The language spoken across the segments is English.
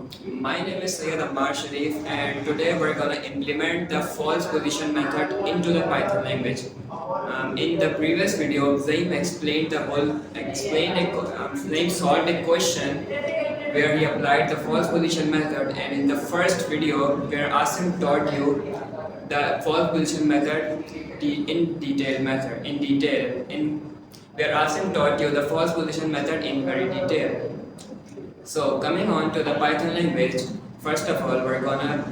My name is Syed Ammar Sharif, and today we're gonna implement the false position method into the Python language. In the previous video, Zaim Zaim solved a question where he applied the false position method, and in the first video, where Asim taught you the false position method in detail. Where Asim taught you the false position method in very detail. So coming on to the Python language, first of all we're gonna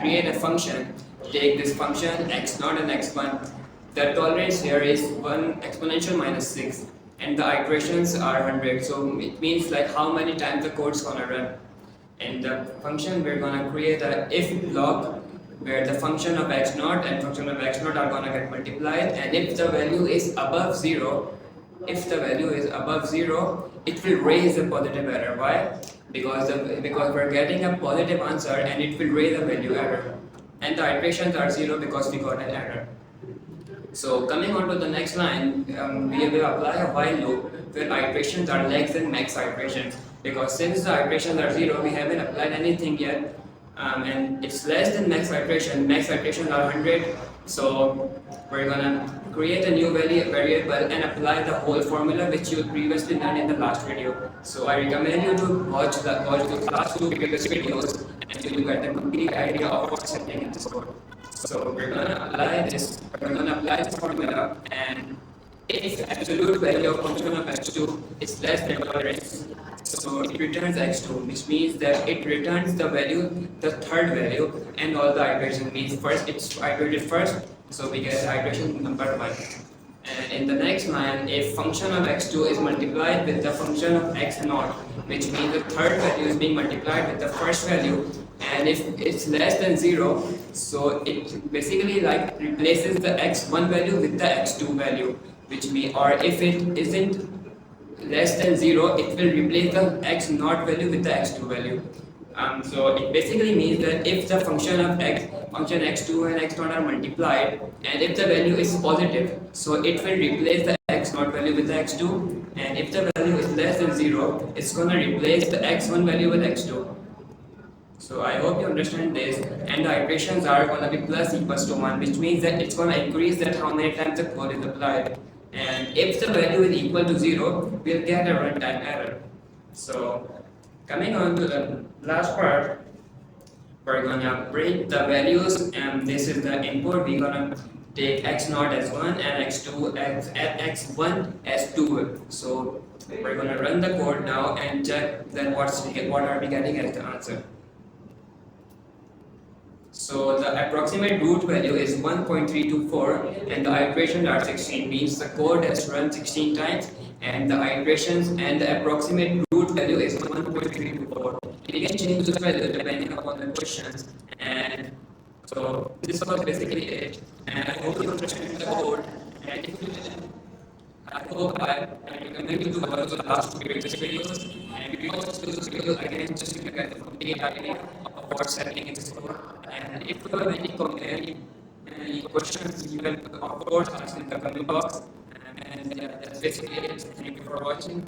create a function. Take this function x0 and x1. The tolerance here is 1 exponential minus 6 and the iterations are 100. So it means like how many times the code's gonna run. In the function we're gonna create a if block where the function of x0 and function of x0 are gonna get multiplied, and if the value is above 0, it will raise a positive error. Why? Because we're getting a positive answer and it will raise a value error. And the iterations are 0 because we got an error. So coming on to the next line, we will apply a while loop where iterations are less than max iterations. Because since the iterations are 0, we haven't applied anything yet. And it's less than max iterations are 100. So we're gonna create a new variable and apply the whole formula which you previously learned in the last video. So I recommend you to watch the last two previous videos and you will get the complete idea of what's happening in this code. So we're gonna apply this formula, and if absolute value of function of x2 is less than tolerance, so it returns x2, which means that it returns the value, the third value, and all the iteration means first it's iterated first, so we get iteration number 1. And in the next line, if function of x2 is multiplied with the function of x0, which means the third value is being multiplied with the first value, and if it's less than 0, so it basically like replaces the x1 value with the x2 value, which means, or if it isn't less than 0, it will replace the x0 value with the x2 value. So it basically means that if the function x2 and x0 are multiplied, and if the value is positive, so it will replace the x0 value with the x2, and if the value is less than 0, it's gonna replace the x1 value with x2. So I hope you understand this, and the iterations are gonna be plus equals to 1, which means that it's gonna increase that how many times the code is applied. And if the value is equal to 0, we'll get a runtime error. So coming on to the last part, we're gonna print the values, and this is the input. We're gonna take x0 as 1 and x1 as 2. So we're gonna run the code now and check then what are we getting as the answer. So the approximate root value is 1.324 and the iterations are 16, means the code has run 16 times and the iterations and the approximate root value is 1.324. We can change the value depending upon the questions, and so this was basically it. And I hope you understand the code, and if you didn't, I recommend you to watch the last two previous videos, and if you watch those videos again, just to get the complete idea of what's happening in this code. And if you have any questions, you can of course ask in the comment box. And yeah, that's basically it. Thank you for watching.